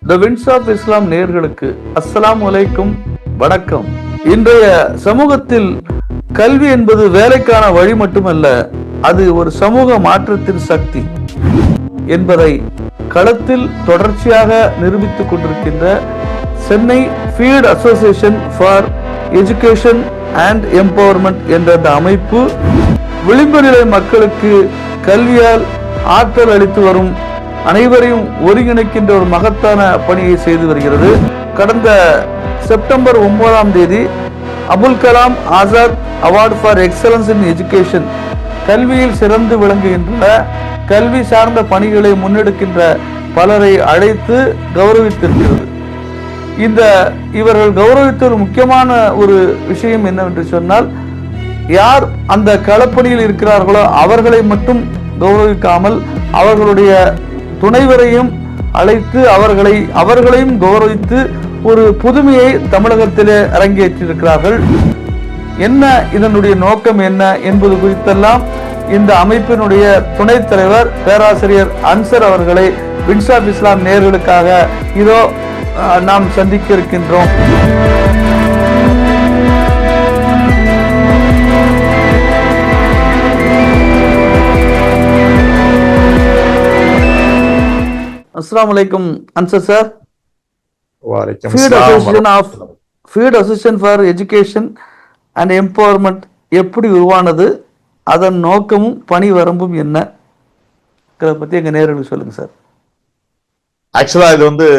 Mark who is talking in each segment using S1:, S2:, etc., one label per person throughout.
S1: The wins of Islam நேயர்களுக்கு அஸ்ஸலாமு அலைக்கும், வணக்கம். இன்றைய சமூகத்தில் கல்வி என்பது வேலைக்கான வழி மட்டுமல்ல, அது ஒரு சமூக மாற்றத்தின் சக்தி என்பதை களத்தில் தொடர்ச்சியாக நிரூபித்துக் கொண்டிருக்கின்ற Chennai field association for education and empowerment என்ற அந்த அமைப்பு விளிம்பு நிலை மக்களுக்கு கல்வியால் ஆற்றல் அளித்து வரும் அனைவரையும் ஒருங்கிணைக்கின்ற ஒரு மகத்தான பணியை செய்து வருகிறது. கடந்த September 9 Abul Kalam Azad award for excellence in education, கல்வியில் சிறந்து விளங்குகின்ற கல்வி சார்ந்த பணிகளை முன்னெடுக்கின்ற பலரை அழைத்து கௌரவித்திருக்கிறது. இவர்கள் கௌரவித்த ஒரு முக்கியமான ஒரு விஷயம் என்னவென்று சொன்னால், யார் அந்த களப்பணியில் இருக்கிறார்களோ அவர்களை மட்டும் கௌரவிக்காமல் அவர்களுடைய துணைவரையும் அழைத்து அவர்களையும் கௌரவித்து ஒரு புதுமையை தமிழகத்திலே அரங்கேற்றிருக்கிறார்கள். என்ன இதனுடைய நோக்கம் என்ன என்பது குறித்தெல்லாம் இந்த அமைப்பினுடைய துணைத் தலைவர் பேராசிரியர் அன்சர் அவர்களை வின்ஸ் ஆஃப் இஸ்லாம் நேயர்களுக்காக இதோ நாம் சந்திக்க இருக்கின்றோம். அஸ்ஸலாமு அலைக்கும் Ansar sir. Field association for education and empowerment எப்படி உருவானது, அதன் நோக்கமும் பணி வரம்பும் என்ன பத்தி எங்க நேயர்களுக்கு சொல்லுங்க சார்.
S2: ஆக்சுவலா இது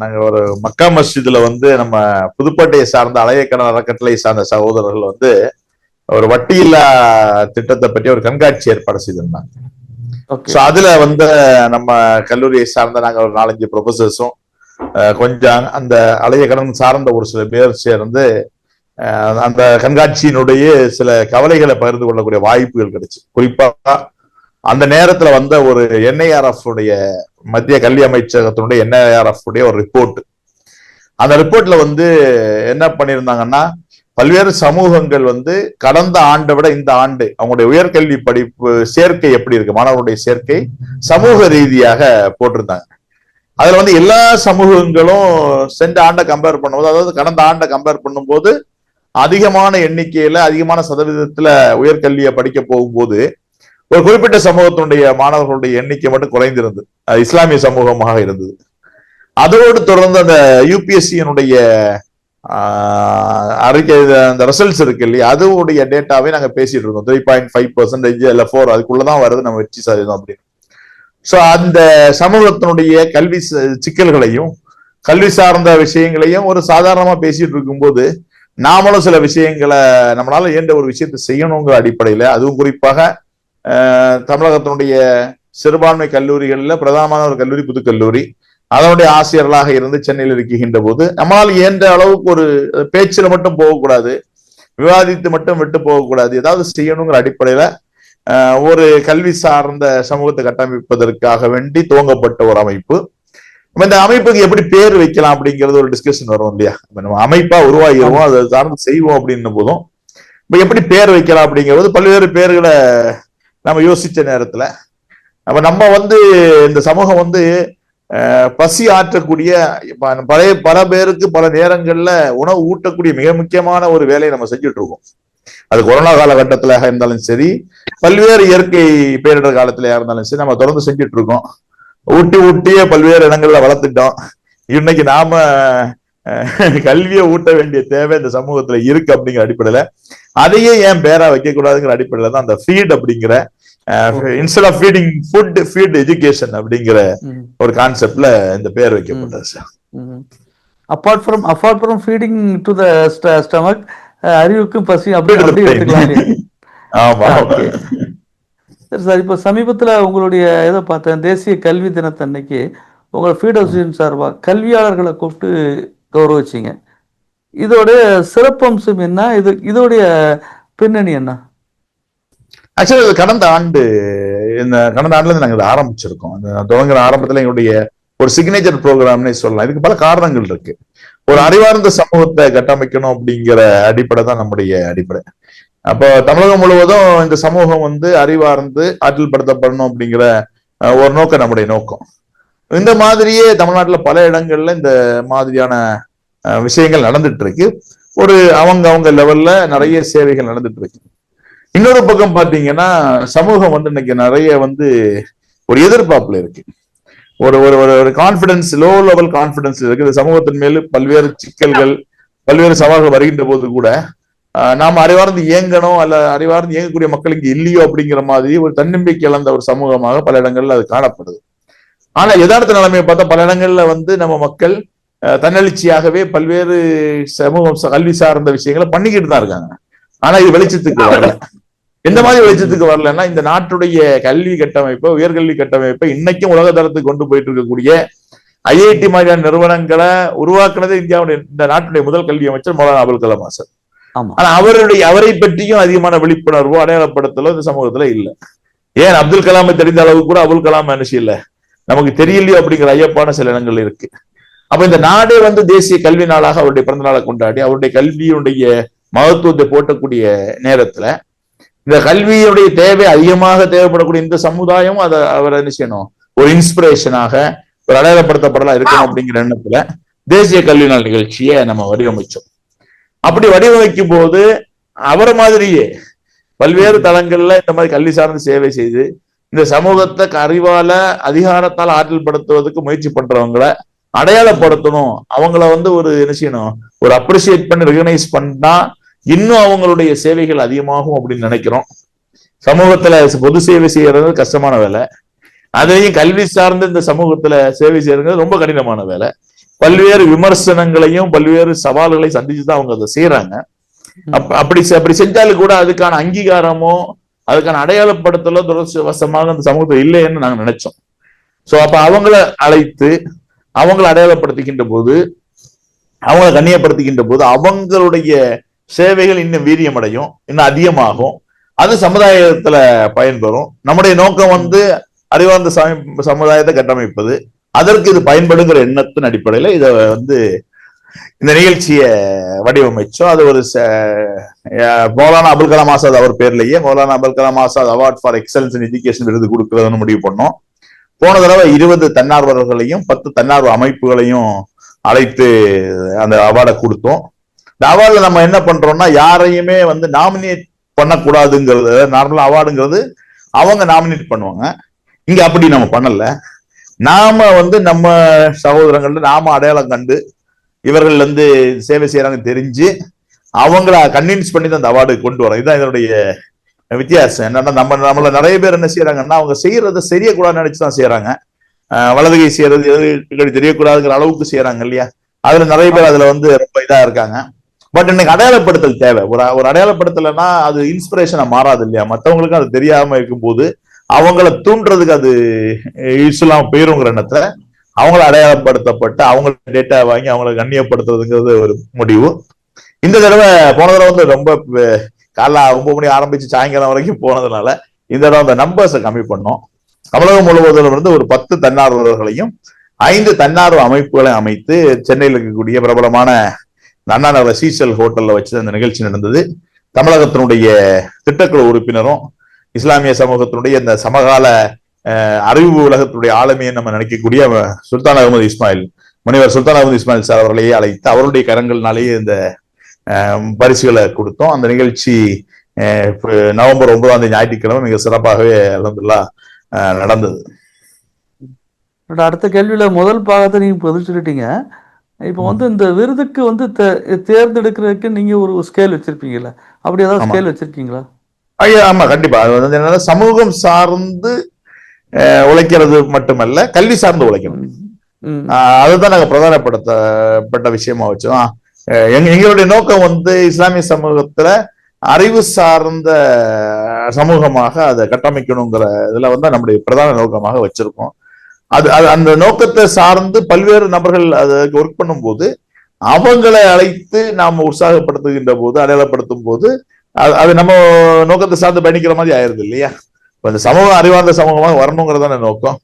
S2: நாங்க ஒரு மக்கா மஸ்ஜிதுல நம்ம புதுப்பேட்டையை சார்ந்த அலையக்கடல் அறக்கட்டளை சார்ந்த சகோதரர்கள் ஒரு வட்டியில்லா திட்டத்தை பற்றி ஒரு கண்காட்சி ஏற்பாடு செய்திருந்தாங்க. அதுல நம்ம கல்லூரியை சார்ந்த நாங்க ஒரு 4-5 ப்ரொஃபசர்ஸும் கொஞ்சம் அந்த அலையக்கடன் சார்ந்த ஒரு சில பேர் சேர்ந்து அந்த கண்காட்சியினுடைய சில கவலைகளை பகிர்ந்து கொள்ளக்கூடிய வாய்ப்புகள் கிடைச்சு. குறிப்பா அந்த நேரத்துல ஒரு NIRF உடைய மத்திய கல்வி அமைச்சகத்தினுடைய NIRF உடைய ஒரு ரிப்போர்ட். அந்த ரிப்போர்ட்ல என்ன பண்ணியிருந்தாங்கன்னா, பல்வேறு சமூகங்கள் கடந்த ஆண்டை விட இந்த ஆண்டு அவங்களுடைய உயர்கல்வி படிப்பு சேர்க்கை எப்படி இருக்கு, மாணவர்களுடைய சேர்க்கை சமூக ரீதியாக போட்டிருந்தாங்க. அதுல எல்லா சமூகங்களும் சென்ற ஆண்டை கம்பேர் பண்ணும்போது, அதாவது கடந்த ஆண்டை கம்பேர் பண்ணும்போது அதிகமான எண்ணிக்கையில அதிகமான சதவீதத்துல உயர்கல்வியை படிக்க போகும்போது ஒரு குறிப்பிட்ட சமூகத்தினுடைய மாணவர்களுடைய எண்ணிக்கை மட்டும் குறைந்திருந்தது. இஸ்லாமிய சமூகமாக இருந்தது. அதோடு தொடர்ந்து அந்த UPSC-னுடைய அறிக்கை, அந்த ரிசல்ட்ஸ் இருக்கு இல்லையா, அதோடைய டேட்டாவே நாங்க பேசிட்டு இருந்தோம். 3.5% இல்ல 4 அதுக்குள்ளதான் வருது நம்ம வெற்றி சாதிதம் அப்படின்னு. சோ அந்த சமூகத்தினுடைய கல்வி சிக்கல்களையும் கல்வி சார்ந்த விஷயங்களையும் ஒரு சாதாரணமா பேசிட்டு இருக்கும்போது, நாமளும் சில விஷயங்களை நம்மளால இயன்ற ஒரு விஷயத்தை செய்யணுங்கிற அடிப்படையில, அதுவும் குறிப்பாக தமிழகத்தினுடைய சிறுபான்மை கல்லூரிகள்ல பிரதானமான ஒரு கல்லூரி புதுக்கல்லூரி, அதனுடைய ஆசிரியர்களாக இருந்து சென்னையில் இருக்கின்ற போது நம்மளால் இயன்ற அளவுக்கு ஒரு பேச்சில் மட்டும் போகக்கூடாது, விவாதித்து மட்டும் விட்டு போகக்கூடாது, ஏதாவது செய்யணுங்கிற அடிப்படையில ஒரு கல்வி சார்ந்த சமூகத்தை கட்டமைப்பதற்காக வேண்டி துவங்கப்பட்ட ஒரு அமைப்பு. இந்த அமைப்புக்கு எப்படி பேர் வைக்கலாம் அப்படிங்கிறது ஒரு டிஸ்கஷன் வரும் இல்லையா. நம்ம அமைப்பா உருவாகிடுவோம், அதை சார்ந்து செய்வோம் அப்படின்னும் போதும் இப்ப எப்படி பேர் வைக்கலாம் அப்படிங்கிறது பல்வேறு பேர்களை நம்ம யோசிச்ச நேரத்துல நம்ம இந்த சமூகம் பசி ஆற்றக்கூடிய பல பேருக்கு பல நேரங்கள்ல உணவு ஊட்டக்கூடிய மிக முக்கியமான ஒரு வேலையை நம்ம செஞ்சுட்டு இருக்கோம். அது கொரோனா காலகட்டத்துல இருந்தாலும் சரி, பல்வேறு இயற்கை பேரிடர் காலத்துல இருந்தாலும் சரி, நம்ம தொடர்ந்து செஞ்சுட்டு இருக்கோம். ஊட்டியே பல்வேறு இடங்கள்ல வளர்த்துட்டோம். இன்னைக்கு நாம கல்வியை ஊட்ட வேண்டிய தேவை இந்த சமூகத்துல இருக்கு அப்படிங்கிற அடிப்படையில அதையே ஏன் பேரா வைக்க கூடாதுங்கிற அடிப்படையில தான் அந்த ஃபீட் அப்படிங்கிற instead of feeding food feed education அப்படிங்கிற ஒரு கான்செப்ட்ல இந்த பேர் வைக்கப்பட்டது sir.
S1: Apart from feeding to the stomach, அறிவுக்கும் பசி அப்படி எடுத்துக்கலாம்.
S2: ஆமா
S1: சரி சார், இப்போ சமீபத்துல உங்களுடைய ஏதோ பார்த்தேன், தேசிய கல்வி தினத்தன்னைக்கு உங்களோட ஃபீல்ட் அசோசியேஷன் சார்பா கல்வியாளர்களை கூப்பிட்டு கௌரவிச்சிங்க. இதோட சிறப்பம்சம் என்ன, இதோடைய பின்னணி என்ன?
S2: ஆக்சுவலா கடந்த ஆண்டுல இருந்து நாங்க இதை ஆரம்பிச்சிருக்கோம். தொடங்குற ஆரம்பத்துல எங்களுடைய ஒரு சிக்னேச்சர் ப்ரோக்ராம்னே சொல்லலாம். இதுக்கு பல காரணங்கள் இருக்கு. ஒரு அறிவார்ந்த சமூகத்தை கட்டமைக்கணும் அப்படிங்கிற அடிப்படை தான் நம்முடைய அடிப்படை. அப்போ தமிழகம் முழுவதும் இந்த சமூகம் அறிவார்ந்து ஆற்றல் படுத்தப்படணும் அப்படிங்கிற ஒரு நோக்கம் நம்முடைய நோக்கம். இந்த மாதிரியே தமிழ்நாட்டுல பல இடங்கள்ல இந்த மாதிரியான விஷயங்கள் நடந்துட்டு இருக்கு. ஒரு அவங்க லெவல்ல நிறைய சேவைகள் நடந்துட்டு இருக்கு. இன்னொரு பக்கம் பாத்தீங்கன்னா சமூகம் வந்து இன்னைக்கு நிறைய வந்து ஒரு எதிர்பார்ப்புல இருக்கு. ஒரு ஒரு ஒரு கான்பிடன்ஸ், லோ லெவல் கான்பிடன்ஸ் இருக்கு. இந்த சமூகத்தின் மேல் பல்வேறு சிக்கல்கள், பல்வேறு சவால்கள் வருகின்ற போது கூட நாம் அறிவார்ந்து இயங்கணும், அல்ல அறிவார்ந்து இயங்கக்கூடிய மக்கள் இங்க இல்லையோ அப்படிங்கிற மாதிரி ஒரு தன்னம்பிக்கை இழந்த ஒரு சமூகமாக பல இடங்கள்ல அது காணப்படுது. ஆனா யதார்த்த நிலைமையை பார்த்தா பல இடங்கள்ல வந்து நம்ம மக்கள் தன்னெழுச்சியாகவே பல்வேறு சமூகம் கல்வி சார்ந்த விஷயங்களை பண்ணிக்கிட்டு தான் இருக்காங்க. ஆனா இது வெளிச்சத்துக்கு வரல. எந்த மாதிரி வெளிச்சத்துக்கு வரலன்னா, இந்த நாட்டுடைய கல்வி கட்டமைப்பை, உயர்கல்வி கட்டமைப்பை இன்னைக்கும் உலக தரத்துக்கு கொண்டு போயிட்டு இருக்கக்கூடிய ஐஐடி மாதிரியான நிறுவனங்களை உருவாக்குனதே இந்தியாவுடைய, இந்த நாட்டுடைய முதல் கல்வி அமைச்சர் மௌலானா அபுல் கலாம் ஆசாத். ஆனா அவரை பற்றியும் அதிகமான விழிப்புணர்வோ அடையாளப்படுத்தலோ இந்த சமூகத்துல இல்ல. ஏன் அப்துல் கலாமை தெரிந்த அளவுக்கு கூட அபுல் கலாம் மனுஷன் இல்ல, நமக்கு தெரியலையோ அப்படிங்கிற ஐயப்பான சில இடங்கள் இருக்கு. அப்ப இந்த நாடே வந்து தேசிய கல்வி நாளாக அவருடைய பிறந்த நாளை கொண்டாடி அவருடைய கல்வியுடைய மகத்துவத்தை போட்டக்கூடிய நேரத்துல இந்த கல்வியுடைய தேவை அதிகமாக தேவைப்படக்கூடிய இந்த சமுதாயம் அதை அவர் என்ன செய்யணும், ஒரு இன்ஸ்பிரேஷனாக, ஒரு அடையாளப்படுத்தப்படலாம் இருக்கணும் அப்படிங்கிற எண்ணத்துல தேசிய கல்வி நாள் நிகழ்ச்சியை நம்ம வடிவமைச்சோம். அப்படி வடிவமைக்கும் போது அவரை மாதிரியே பல்வேறு தளங்கள்ல இந்த மாதிரி கல்வி சார்ந்த சேவை செய்து இந்த சமூகத்தை அறிவால அதிகாரத்தால் ஆற்றல் படுத்துவதற்கு முயற்சி பண்றவங்களை அடையாளப்படுத்தணும், அவங்கள வந்து ஒரு என்ன செய்யணும், ஒரு அப்ரிசியேட் பண்ணி ரெகனைஸ் பண்ணா இன்னும் அவங்களுடைய சேவைகள் அதிகமாகும் அப்படின்னு நினைக்கிறோம். சமூகத்துல பொது சேவை செய்யறது கஷ்டமான வேலை, அதையும் கல்வி சார்ந்த இந்த சமூகத்துல சேவை செய்யறது ரொம்ப கடினமான வேலை. பல்வேறு விமர்சனங்களையும் பல்வேறு சவால்களையும் சந்திச்சுதான் அவங்க அதை செய்யறாங்க. அப்படி செஞ்சாலும் கூட அதுக்கான அங்கீகாரமோ அதுக்கான அடையாளப்படுத்தலோ துரதிர்ஷ்டவசமாக அந்த சமூகத்தில் இல்லைன்னு நாங்க நினைச்சோம். சோ அப்ப அவங்கள அழைத்து அவங்களை அடையாளப்படுத்துகின்ற போது, அவங்களை கண்ணியப்படுத்துகின்ற போது அவங்களுடைய சேவைகள் இன்னும் வீரியமடையும், இன்னும் அதிகமாகும், அது சமுதாயத்துல பயன்பெறும். நம்முடைய நோக்கம் வந்து அறிவார்ந்த சமுதாயத்தை கட்டமைப்பது, அதற்கு இது பயன்படுங்கிற எண்ணத்தின் அடிப்படையில இதை வந்து இந்த நிகழ்ச்சியை வடிவமைச்சோம். அது ஒரு மௌலானா அபுல் கலாம் ஆசாத் அவர் பேர்லயே Maulana Abul Kalam Azad award for excellence in education விருது கொடுக்கறதுன்னு முடிவு பண்ணோம். போன தடவை 20 தன்னார்வலர்களையும் 10 தன்னார்வ அமைப்புகளையும் அழைத்து அந்த அவார்டை கொடுத்தோம். இந்த அவார்டுல நம்ம என்ன பண்றோம்னா, யாரையுமே வந்து நாமினேட் பண்ணக்கூடாதுங்கிறது, நார்மலா அவார்டுங்கிறது அவங்க நாமினேட் பண்ணுவாங்க. இங்க அப்படி நம்ம பண்ணல. நாம வந்து நம்ம சகோதரங்கள்ல நாம அடையாளம் கண்டு இவர்கள் வந்து சேவை செய்யறாங்க தெரிஞ்சு அவங்கள கன்வின்ஸ் பண்ணி தான் அந்த அவார்டு கொண்டு வரோம். இதுதான் இதனுடைய வித்தியாசம். என்னன்னா நம்மள நிறைய பேர் என்ன செய்யறாங்கன்னா, அவங்க செய்யறதை செய்யக்கூடாதுன்னு நினைச்சுதான் செய்யறாங்க. வலதுகை செய்யறது எதிர்கை தெரியக்கூடாதுங்கிற அளவுக்கு செய்யறாங்க இல்லையா. அதுல நிறைய பேர் அதுல வந்து ரொம்ப இதா இருக்காங்க. பட் இன்னைக்கு அடையாளப்படுத்தல் தேவை. ஒரு அடையாளப்படுத்தலைன்னா அது இன்ஸ்பிரேஷனா மாறாது இல்லையா. மற்றவங்களுக்கு அது தெரியாம இருக்கும்போது அவங்கள தூண்டுறதுக்கு அது யூஸ்ஃபுல்லாம போயிருங்கிற எண்ணத்துல அவங்கள அடையாளப்படுத்தப்பட்டு அவங்கள டேட்டா வாங்கி அவங்கள கண்ணியப்படுத்துறதுங்கிறது ஒரு முடிவு. இந்த தடவை போன தடவை வந்து ரொம்ப காலைல 9 மணி ஆரம்பிச்சு சாயங்காலம் வரைக்கும் போனதுனால இந்த தடவை அந்த நம்பர்ஸை கம்மி பண்ணோம். தமிழகம் முழுவதும் இருந்து ஒரு 10 தன்னார்வலர்களையும் 5 தன்னார்வ அமைப்புகளையும் அமைத்து சென்னையில் இருக்கக்கூடிய பிரபலமான அண்ணா நகர் சீசல் ஹோட்டல்ல வச்சு அந்த நிகழ்ச்சி நடந்தது. தமிழகத்தினுடைய திட்டக்குழு உறுப்பினரும் இஸ்லாமிய சமூகத்தினுடைய இந்த சமகால அறிவு உலகத்துடைய ஆளுமையை நம்ம நினைக்கக்கூடிய சுல்தான் அகமது இஸ்மாயில், முனைவர் சுல்தான் அகமது இஸ்மாயில் சார் அவர்களையே அழைத்து அவருடைய கரங்கள்னாலேயே இந்த பரிசுகளை கொடுத்தோம். அந்த நிகழ்ச்சி நவம்பர் 9 ஞாயிற்றுக்கிழமை மிக சிறப்பாகவே அல்ஹம்துலில்லாஹ் நடந்தது.
S1: அடுத்த கேள்வியில முதல் பாகத்தை நீங்க பதில் சொல்லிட்டீங்க. இப்போ வந்து இந்த விருதுக்கு வந்து தேர்ந்தெடுக்கிறதுக்கு நீங்க ஒரு ஸ்கேல் வச்சிருப்பீங்கல்ல, அப்படி ஏதாவது ஸ்கேல் வச்சிருக்கீங்களா?
S2: ஐயா ஆமா, கண்டிப்பா. அது வந்து என்னன்னா, சமூகம் சார்ந்து உழைக்கிறது மட்டுமல்ல, கல்வி சார்ந்து உழைக்கணும். அதுதான் நாங்க பிரதானப்படுத்தப்பட்ட விஷயமா வச்சோம். எங்களுடைய நோக்கம் வந்து இஸ்லாமிய சமூகத்துல அறிவு சார்ந்த சமூகமாக அதை கட்டமைக்கணுங்கிற இதுல வந்து நம்முடைய பிரதான நோக்கமாக வச்சிருக்கோம். அது அந்த நோக்கத்தை சார்ந்து பல்வேறு நபர்கள் அதுக்கு ஒர்க் பண்ணும் போது அவங்களை அழைத்து நாம் உற்சாகப்படுத்துகின்ற போது, அடையாளப்படுத்தும் போது அது நம்ம நோக்கத்தை சார்ந்து பயணிக்கிற மாதிரி ஆயிருது இல்லையா. இந்த சமூகம் அறிவார்ந்த சமூகமாக வரணுங்கிறதான நோக்கம்.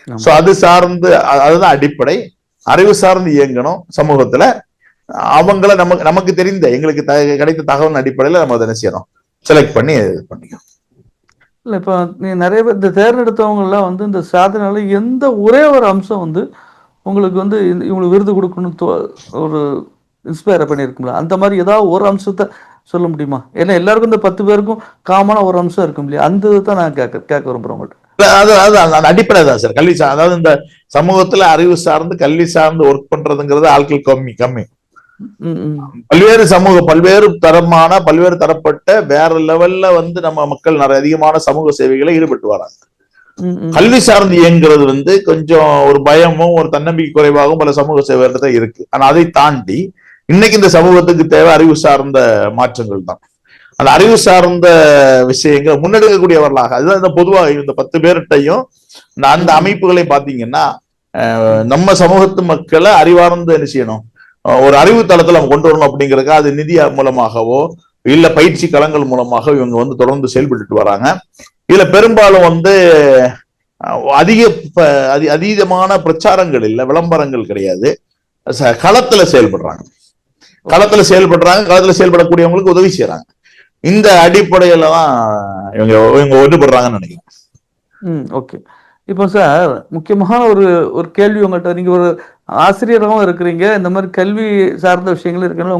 S2: சோ அது சார்ந்து, அதுதான் அடிப்படை. அறிவு சார்ந்து இயங்கணும் சமூகத்துல. அவங்கள நமக்கு தெரிந்த எங்களுக்கு கிடைத்த தகவல் அடிப்படையில நம்ம அதை என்ன செய்யணும், செலக்ட் பண்ணி இது பண்ணிக்கணும்.
S1: இல்ல இப்ப நீ நிறைய பேர் இந்த தேர்ந்தெடுத்தவங்கலாம் வந்து இந்த சாதனையால எந்த ஒரே ஒரு அம்சம் வந்து உங்களுக்கு வந்து இவங்களுக்கு விருது கொடுக்கணும்னு ஒரு இன்ஸ்பயர் பண்ணியிருக்கும்ல, அந்த மாதிரி ஏதாவது ஒரு அம்சத்தை சொல்ல முடியுமா? ஏன்னா எல்லாருக்கும் இந்த 10 பேருக்கும் காமனா ஒரு அம்சம் இருக்கும் இல்லையா? அந்த இதை தான் நான் கேட்க விரும்புறேன் உங்கள்கிட்ட.
S2: அது அது அந்த அடிப்படை தான் சார். கல்வி அதாவது இந்த சமூகத்துல அறிவு சார்ந்து கல்வி சார்ந்து ஒர்க் பண்றதுங்கிறது ஆட்கள் கம்மி. பல்வேறு தரமான பல்வேறு தரப்பட்ட வேற லெவல்ல வந்து நம்ம மக்கள் நிறைய அதிகமான சமூக சேவைகளை ஈடுபட்டு வராங்க. கல்வி சார்ந்து இயங்குறது வந்து கொஞ்சம் ஒரு பயமும் ஒரு தன்னம்பிக்கை குறைவாகவும் பல சமூக சேவை இருக்கு. ஆனா அதை தாண்டி இன்னைக்கு இந்த சமூகத்துக்கு தேவை அறிவு சார்ந்த மாற்றங்கள் தான். அந்த அறிவு சார்ந்த விஷயங்கள் முன்னெடுக்கக்கூடியவர்களாக, அதுதான் இந்த பொதுவாக இந்த 10 பேர்கிட்டையும் அந்த அமைப்புகளை பாத்தீங்கன்னா நம்ம சமூகத்து மக்களை அறிவார்ந்து என்ன செய்யணும், ஒரு அறிவு தளத்துல நம்ம கொண்டு வரணும் அப்படிங்கிறதுக்கு அது நிதி மூலமாகவோ இல்ல பயிற்சி களங்கள் மூலமாக இவங்க வந்து தொடர்ந்து செயல்பட்டு வராங்க. இதுல பெரும்பாலும் வந்து அதீதமான பிரச்சாரங்கள் இல்ல, விளம்பரங்கள் கிடையாது, களத்துல செயல்படுறாங்க. களத்துல செயல்படக்கூடியவங்களுக்கு உதவி செய்யறாங்க. இந்த அடிப்படையில தான் இவங்க ஒன்றுபடுறாங்கன்னு நினைக்கிறேன்.
S1: ஓகே. இப்போ சார் முக்கியமான ஒரு கேள்வி உங்கள்கிட்ட, நீங்க ஒரு ஆசிரியராகவும் இருக்கிறீங்க, இந்த மாதிரி கல்வி சார்ந்த விஷயங்களும் இருக்கனால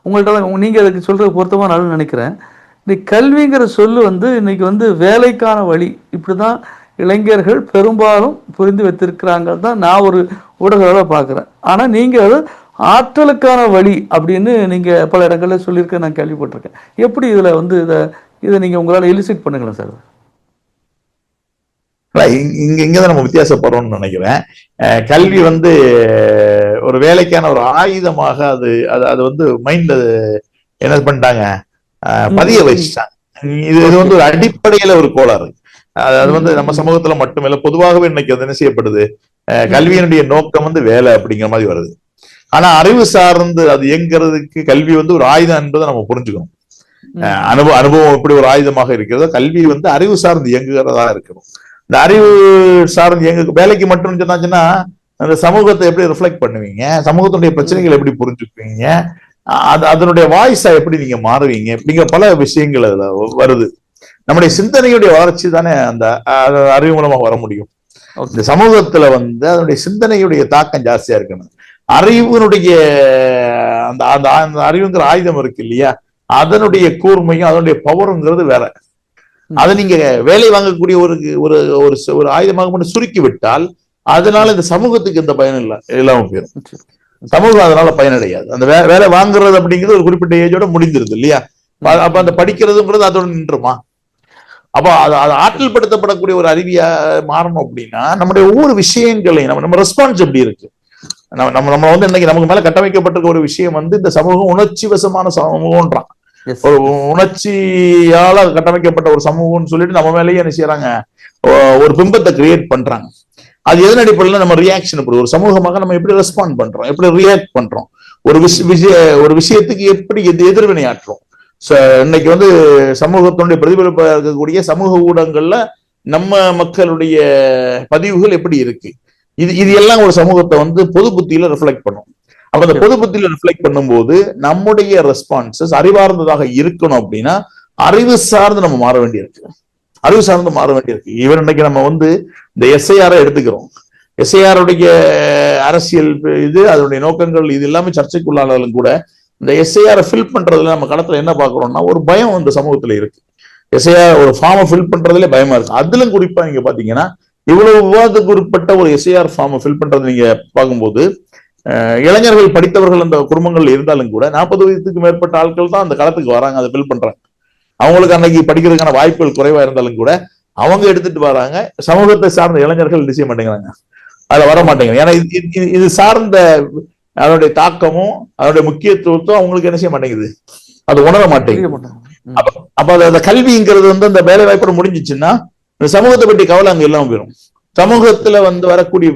S1: உங்கள்கிட்ட நீங்க அதுக்கு சொல்றது பொருத்தமா நான் நினைக்கிறேன். இந்த கல்விங்கிற சொல்லு வந்து இன்னைக்கு வந்து வேலைக்கான வழி இப்படிதான் இளைஞர்கள் பெரும்பாலும் புரிந்து வைத்திருக்கிறாங்க தான் நான் ஒரு ஊடகங்கள பார்க்குறேன். ஆனா நீங்க அது ஆற்றலுக்கான வழி அப்படின்னு நீங்க பல இடங்கள்ல சொல்லியிருக்க நான் கேள்விப்பட்டிருக்கேன். எப்படி இதுல வந்து இதை நீங்க உங்களால எலிசிட் பண்ணுங்களேன் சார்.
S2: இங்கதான் நம்ம வித்தியாசப்படுறோம்னு நினைக்கிறேன். கல்வி வந்து ஒரு வேலைக்கான ஒரு ஆயுதமாக அது வந்து மைண்ட்ல என்ன பண்ணிட்டாங்க, பதிய வச்சுட்டாங்க. இது வந்து ஒரு அடிப்படையில ஒரு கோளாறு. அது வந்து நம்ம சமூகத்துல மட்டுமில்ல, பொதுவாகவே இன்னைக்கு அது என்ன செய்யப்படுது, கல்வியினுடைய நோக்கம் வந்து வேலை அப்படிங்கிற மாதிரி வருது. ஆனா அறிவு சார்ந்து அது இயங்குறதுக்கு கல்வி வந்து ஒரு ஆயுதம் என்பதை நம்ம புரிஞ்சுக்கணும். அனுபவம் எப்படி ஒரு ஆயுதமாக இருக்கிறதோ கல்வி வந்து அறிவு சார்ந்து இயங்குகிறதா இருக்கணும். இந்த அறிவு சார்ந்து இயங்கு வேலைக்கு மட்டும் சொன்னாச்சுன்னா அந்த சமூகத்தை எப்படி ரிஃப்ளெக்ட் பண்ணுவீங்க, சமூகத்தினுடைய பிரச்சனைகளை எப்படி புரிஞ்சுக்குவீங்க, அதனுடைய வாய்ஸா எப்படி நீங்க மாறுவீங்க அப்படிங்கிற பல விஷயங்கள் அதுல வருது. நம்முடைய சிந்தனையுடைய வளர்ச்சி தானே அந்த அறிவு மூலமா வர முடியும். இந்த சமூகத்துல வந்து அதனுடைய சிந்தனையுடைய தாக்கம் ஜாஸ்தியா இருக்கணும். அறிவினுடைய அந்த அந்த அறிவுங்கிற ஆயுதம் இருக்கு இல்லையா, அதனுடைய கூர்மையும் அதனுடைய பவருங்கிறது வேற. அதை நீங்க வேலை வாங்கக்கூடிய ஒரு ஒரு ஆயுதமாக மட்டும் சுருக்கி விட்டால் அதனால இந்த சமூகத்துக்கு எந்த பயனும் இல்லாம போயிடும். சமூகம் அதனால பயனடையாது. அந்த வேலை வாங்குறது அப்படிங்கிறது ஒரு குறிப்பிட்ட ஏஜோட முடிஞ்சிருது இல்லையா. அப்ப அந்த படிக்கிறதுங்கிறது அதோட நின்றுமா? அப்ப அது ஆற்றல் படுத்தப்படக்கூடிய ஒரு அறிவியா மாறணும் அப்படின்னா நம்முடைய ஒவ்வொரு விஷயங்களையும் நம்ம ரெஸ்பான்ஸ் எப்படி இருக்கு, நம்ம வந்து இன்னைக்கு நமக்கு மேல கட்டமைக்கப்பட்டிருக்க ஒரு விஷயம் வந்து இந்த சமூகம் உணர்ச்சி வசமான சமூகம்ன்றான். ஒரு உணர்ச்சியால கட்டமைக்கப்பட்ட ஒரு சமூகம்னு சொல்லிட்டு நம்ம மேலேயே என்ன செய்யறாங்க, ஒரு பிம்பத்தை கிரியேட் பண்றாங்க. அது எதன் அடிப்படையில் நம்ம ரியாக்ஷன், ஒரு சமூகமாக நம்ம எப்படி ரெஸ்பாண்ட் பண்றோம், எப்படி ரியாக்ட் பண்றோம், ஒரு விஷயத்துக்கு எப்படி எதிர்வினை ஆற்றுறோம். இன்னைக்கு வந்து சமூகத்தினுடைய பிரதிபலிப்பா இருக்கக்கூடிய சமூக ஊடகங்கள்ல நம்ம மக்களுடைய பதிவுகள் எப்படி இருக்கு, இது எல்லாம் ஒரு சமூகத்தை வந்து பொது புத்தியில ரிஃப்ளெக்ட் பண்ணும். அப்ப அந்த பொது புத்தியில ரிஃப்ளெக்ட் பண்ணும்போது நம்முடைய ரெஸ்பான்சஸ் அறிவார்ந்ததாக இருக்கணும். அப்படின்னா அறிவு சார்ந்து நம்ம மாற வேண்டியிருக்கு, அறிவு சார்ந்து மாற வேண்டியிருக்கு. ஈவன் இன்னைக்கு நம்ம வந்து இந்த எஸ்ஐஆரை எடுத்துக்கிறோம். எஸ்ஐஆருடைய அரசியல் அதனுடைய நோக்கங்கள் இது எல்லாமே சர்ச்சைக்குள்ளானாலும் கூட இந்த எஸ்ஐஆரை ஃபில் பண்றதுல நம்ம களத்துல என்ன பாக்குறோம்னா ஒரு பயம் இந்த சமூகத்துல இருக்கு. எஸ்ஐஆர் ஒரு ஃபார்மை ஃபில் பண்றதுல பயமா இருக்கு. அதிலும் குறிப்பா நீங்க பாத்தீங்கன்னா இவ்வளவு விவாதத்துக்கு உட்பட்ட ஒரு எஸ்ஐஆர் ஃபார்மை ஃபில் பண்றது நீங்க பார்க்கும்போது இளைஞர்கள் படித்தவர்கள் அந்த குடும்பங்கள் இருந்தாலும் கூட 40 வயதுக்கு மேற்பட்ட ஆட்கள் தான் அந்த களத்துக்கு வராங்க, அதை ஃபில் பண்றாங்க. அவங்களுக்கு அன்னைக்கு படிக்கிறதுக்கான வாய்ப்புகள் குறைவா இருந்தாலும் கூட அவங்க எடுத்துட்டு வராங்க. சமூகத்தை சார்ந்த இளைஞர்கள் என்ன செய்ய மாட்டேங்கிறாங்க, அதுல வர மாட்டேங்கிறாங்க. ஏன்னா இது சார்ந்த அதனுடைய தாக்கமும் அதனுடைய முக்கியத்துவத்தும் அவங்களுக்கு என்ன செய்ய மாட்டேங்குது, அது உணர மாட்டேங்குது. அப்ப அந்த கல்விங்கிறது வந்து அந்த வேலை வாய்ப்போட முடிஞ்சிச்சுன்னா இந்த சமூகத்தை பற்றி கவலை அங்க இல்லாம போயிடும். சமூகத்துல வந்து வரக்கூடிய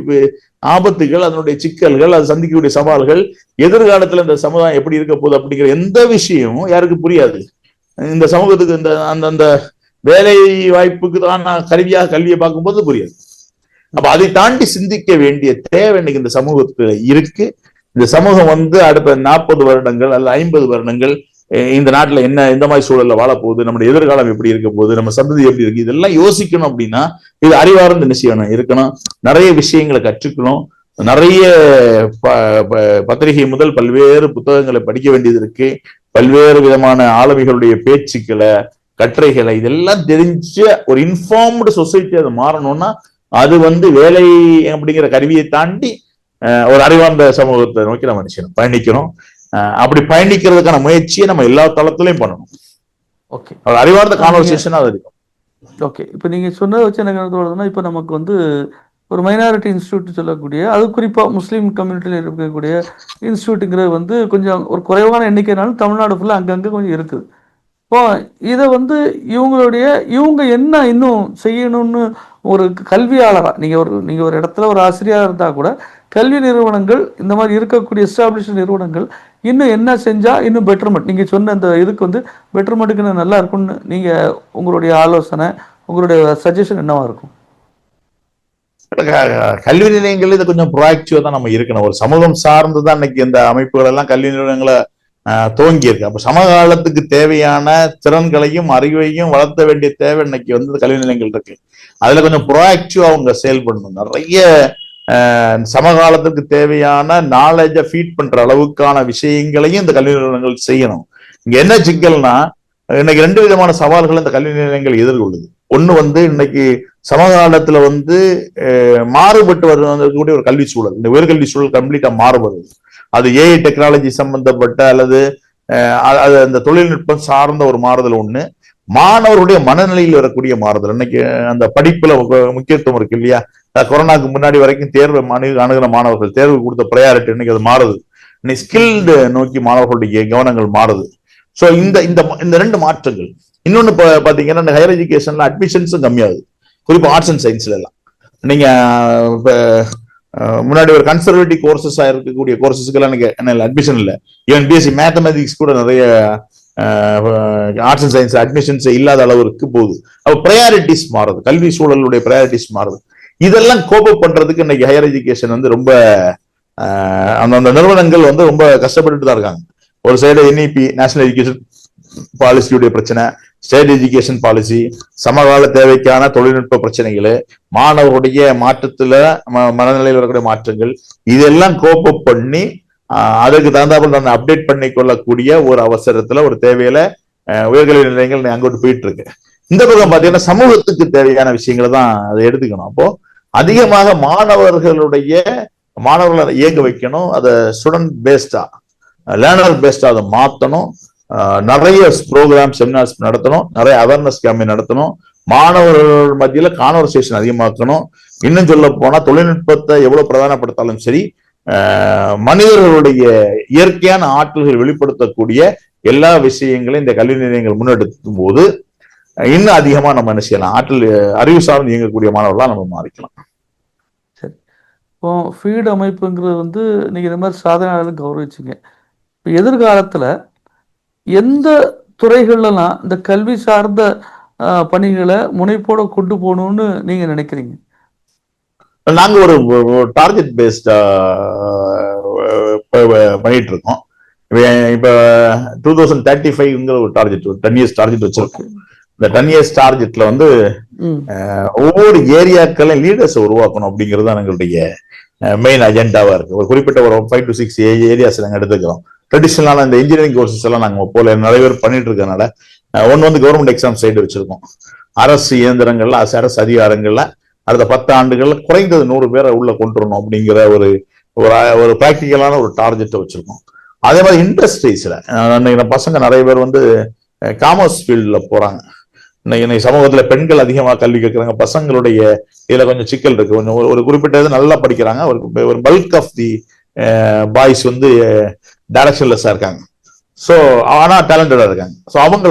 S2: ஆபத்துகள், அதனுடைய சிக்கல்கள், அது சந்திக்கக்கூடிய சவால்கள், எதிர்காலத்துல இந்த சமுதாயம் எப்படி இருக்க போகுது அப்படிங்கிற எந்த விஷயமும் யாருக்கு புரியாது. இந்த சமூகத்துக்கு இந்த அந்த வேலை வாய்ப்புக்கு தான் கருவியாக கல்வியை பார்க்கும்போது புரியாது. அப்ப அதை தாண்டி சிந்திக்க வேண்டிய தேவை இன்னைக்கு இந்த சமூகத்துல இருக்கு. இந்த சமூகம் வந்து அடுத்த 40 வருடங்கள் அல்ல 50 வருடங்கள் இந்த நாட்டுல என்ன எந்த மாதிரி சூழல்ல வாழ போகுது, நம்முடைய எதிர்காலம் எப்படி இருக்க போகுது, நம்ம சந்ததி எப்படி இருக்கு, இதெல்லாம் யோசிக்கணும். அப்படின்னா இது அறிவார்ந்த விஷயம் இருக்கணும். நிறைய விஷயங்களை கற்றுக்கணும். நிறைய பத்திரிகை முதல் பல்வேறு புத்தகங்களை படிக்க வேண்டியது இருக்கு. பல்வேறு விதமான ஆளுமைகளுடைய பேச்சுக்களை, கட்டுரைகளை, இதெல்லாம் தெரிஞ்ச ஒரு இன்ஃபார்ம்டு சொசைட்டி அது மாறணும்னா அது வேலை அப்படிங்கிற கருவியை தாண்டி ஒரு அறிவார்ந்த சமூகத்தை நோக்கி நம்ம நினைச்சணும் பயணிக்கணும். அப்படி பயணிக்கிறதுக்கான முயற்சியை நம்ம எல்லா தளத்திலையும் பண்ணணும்.
S1: ஓகே,
S2: அறிவார்ந்த கான்வர்சேஷன் அது இருக்கும்.
S1: ஓகே, இப்போ நீங்க சொன்னதை வச்சு எனக்கு என்ன தோணுதுன்னா, இப்போ நமக்கு ஒரு மைனாரிட்டி இன்ஸ்டியூட் சொல்லக்கூடிய, அது குறிப்பாக முஸ்லீம் கம்யூனிட்டியில் இருக்கக்கூடிய இன்ஸ்டியூட்டுங்கிறது கொஞ்சம் ஒரு குறைவான எண்ணிக்கைனாலும் தமிழ்நாடு ஃபுல்லாக அங்கங்கே கொஞ்சம் இருக்குது. இப்போ இதை இவங்க என்ன இன்னும் செய்யணும்னு ஒரு கல்வியாளராக நீங்கள் ஒரு இடத்துல ஒரு ஆசிரியராக இருந்தால் கூட கல்வி நிறுவனங்கள் இந்த மாதிரி இருக்கக்கூடிய எஸ்டாப்ளிஷ் நிறுவனங்கள் இன்னும் என்ன செஞ்சால் இன்னும் பெட்டர்மெண்ட், நீங்கள் சொன்ன இந்த இதுக்கு பெட்டர்மெண்ட்டுக்கு நல்லா இருக்கும்னு நீங்கள் உங்களுடைய ஆலோசனை, உங்களுடைய சஜஷன் என்னவா இருக்கும்?
S2: கல்வி நிலையங்கள் இதை கொஞ்சம் ப்ரோஆக்டிவா தான் நம்ம இருக்கணும். ஒரு சமூகம் சார்ந்துதான் இன்னைக்கு இந்த அமைப்புகள் எல்லாம் கல்வி நிறுவனங்களை துவங்கி இருக்கு. அப்ப சமகாலத்துக்கு தேவையான திறன்களையும் அறிவையும் வளர்த்த வேண்டிய தேவை இன்னைக்கு கல்வி நிலையங்கள் இருக்கு. அதுல கொஞ்சம் ப்ரோஆக்டிவா அவங்க செயல்படணும். நிறைய சமகாலத்துக்கு தேவையான நாலேஜை ஃபீட் பண்ற அளவுக்கான விஷயங்களையும் இந்த கல்வி நிறுவனங்கள் செய்யணும். இங்க என்ன சிக்கல்னா, இன்னைக்கு 2 விதமான சவால்கள் இந்த கல்வி நிலையங்கள் எதிர்கொள்ளுது. ஒண்ணு இன்னைக்கு சமகாலத்துல மாறுபட்டு வரக்கூடிய ஒரு கல்வி சூழல், இந்த உயர்கல்வி சூழல் கம்ப்ளீட்டா மாறுபடுது. அது ஏஐ டெக்னாலஜி சம்பந்தப்பட்ட அல்லது அந்த தொழில்நுட்பம் சார்ந்த ஒரு மாறுதல் ஒண்ணு. மாணவருடைய மனநிலையில் வரக்கூடிய மாறுதல். இன்னைக்கு அந்த படிப்புல முக்கியத்துவம் இருக்கு இல்லையா? கொரோனாக்கு முன்னாடி வரைக்கும் தேர்வு அணுகின மாணவர்கள், தேர்வு கொடுத்த ப்ரையாரிட்டி இன்னைக்கு அது மாறுது. இன்னைக்கு ஸ்கில்டு நோக்கி மாணவர்களுடைய கவனங்கள் மாறுது. ஸோ இந்த 2 மாற்றங்கள். இன்னொன்னு பாத்தீங்கன்னா, ஹையர் எஜுகேஷன்ல அட்மிஷன்ஸும் கம்மியாகுது, குறிப்பா ஆர்ட்ஸ் அண்ட் சயின்ஸ்ல எல்லாம். நீங்க முன்னாடி ஒரு கன்சர்வேட்டிவ் கோர்சஸா இருக்கக்கூடிய கோர்சஸ்க்கு என்ன அட்மிஷன் இல்லை. ஈவன் பிஎஸ்சி மேத்தமெட்டிக்ஸ் கூட நிறைய ஆர்ட்ஸ் அண்ட் சயின்ஸ் அட்மிஷன்ஸ் இல்லாத அளவுக்கு போகுது. அப்ப ப்ரையாரிட்டிஸ் மாறுது, கல்வி சூழலுடைய ப்ரையாரிட்டிஸ் மாறுது. இதெல்லாம் கோபப் பண்றதுக்கு இன்னைக்கு ஹையர் எஜுகேஷன் ரொம்ப அந்த நிறுவனங்கள் ரொம்ப கஷ்டப்பட்டுட்டு தான் இருக்காங்க. ஒரு சைடு என்இபி, நேஷனல் எஜுகேஷன் பாலிசியுடைய பிரச்சனை, ஸ்டேட் எஜுகேஷன் பாலிசி, சமகால தேவைக்கான தொழில்நுட்ப பிரச்சனைகள், மாணவருடைய மாற்றத்துல மனநிலையில் வரக்கூடிய மாற்றங்கள், இதெல்லாம் கோப்பப் பண்ணி அதுக்கு தகுந்தாப்புல நான் அப்டேட் பண்ணி கொள்ளக்கூடிய ஒரு அவசரத்துல ஒரு தேவையில உயர்கல்வி நிலையங்கள் அங்கோட்டு போயிட்டு இருக்கு. இந்த பக்கம் பாத்தீங்கன்னா சமூகத்துக்கு தேவையான விஷயங்களை தான் அதை எடுத்துக்கணும். அப்போ அதிகமாக மாணவர்களை இயங்க வைக்கணும். அதை ஸ்டூடெண்ட் பேஸ்டா, லேர்னர் பேஸ்டா அதை மாற்றணும். நிறைய ப்ரோக்ராம், செமினார்ஸ் நடத்தணும், நிறைய அவேர்னஸ் கேம்பெயின் நடத்தணும், மாணவர்கள் மத்தியில கான்வர்சேஷன் அதிகமாக்கணும். இன்னும் சொல்ல போனா தொழில்நுட்பத்தை எவ்வளவு பிரதானப்படுத்தாலும் சரி, மனிதர்களுடைய இயற்கையான ஆற்றல்கள் வெளிப்படுத்தக்கூடிய எல்லா விஷயங்களையும் இந்த கல்வி நிலையங்கள் முன்னெடுக்கும் போது இன்னும் அதிகமா நம்ம என்ன செய்யலாம், அறிவு சார்ந்து இயங்கக்கூடிய மாணவர்களா நம்ம மாறிக்கலாம்.
S1: சரி, இப்போ ஃபீட் அமைப்புங்கிறது நீங்க இந்த மாதிரி சாதனையாளர்கள் கௌரவிச்சுங்க. இப்போ எதிர்காலத்துல எந்த துறைகள்லாம் இந்த கல்வி சார்ந்த பணிகளை முனைப்போட கொண்டு போகணும்னு நீங்க நினைக்கிறீங்க?
S2: நாங்க ஒரு டார்கெட் பேஸ்டா பண்ணிட்டு இருக்கோம். இப்ப 2035 ஒரு டார்கெட், ஒரு 10 இயர்ஸ் டார்கெட் வச்சிருக்கோம். இந்த 10 இயர்ஸ் டார்கெட்ல ஒவ்வொரு ஏரியாக்களையும் லீடர்ஸ் உருவாக்கணும் அப்படிங்கிறது தான் எங்களுடைய மெயின் அஜெண்டாவா இருக்கு. ஒரு குறிப்பிட்ட ஒரு 5 to 6 ஏரியாஸ் நாங்க எடுத்துக்கிறோம். ட்ரெடிஷனலான இந்த இன்ஜினியரிங் கோர்சஸ் எல்லாம் நாங்க போல நிறைய பேர் பண்ணிட்டு இருக்கனால ஒன்னு கவர்மெண்ட் எக்ஸாம் சைடு வச்சிருக்கோம். அரசு இயந்திரங்கள்ல, அரசு அதிகாரங்கள்ல அடுத்த 10 ஆண்டுகள்ல குறைந்தது 100 பேரை உள்ள கொண்டு வரணும் அப்படிங்கிற ஒரு பிராக்டிக்கலான ஒரு டார்கெட்டை வச்சிருக்கோம். அதே மாதிரி இண்டஸ்ட்ரீஸ்ல பசங்க நிறைய பேர் காமர்ஸ் ஃபீல்ட்ல போறாங்க. இன்னைக்கு சமூகத்துல பெண்கள் அதிகமா கல்வி கேட்கறாங்க. பசங்களுடைய இதுல கொஞ்சம் சிக்கல் இருக்கு. கொஞ்சம் ஒரு குறிப்பிட்ட இது நல்லா படிக்கிறாங்க. ஒரு பல்க் ஆஃப் தி பாய்ஸ் டைரக்ஷன்லெஸ்ஸா இருக்காங்க. ஸோ ஆனா டேலண்டடா இருக்காங்க. ஸோ அவங்க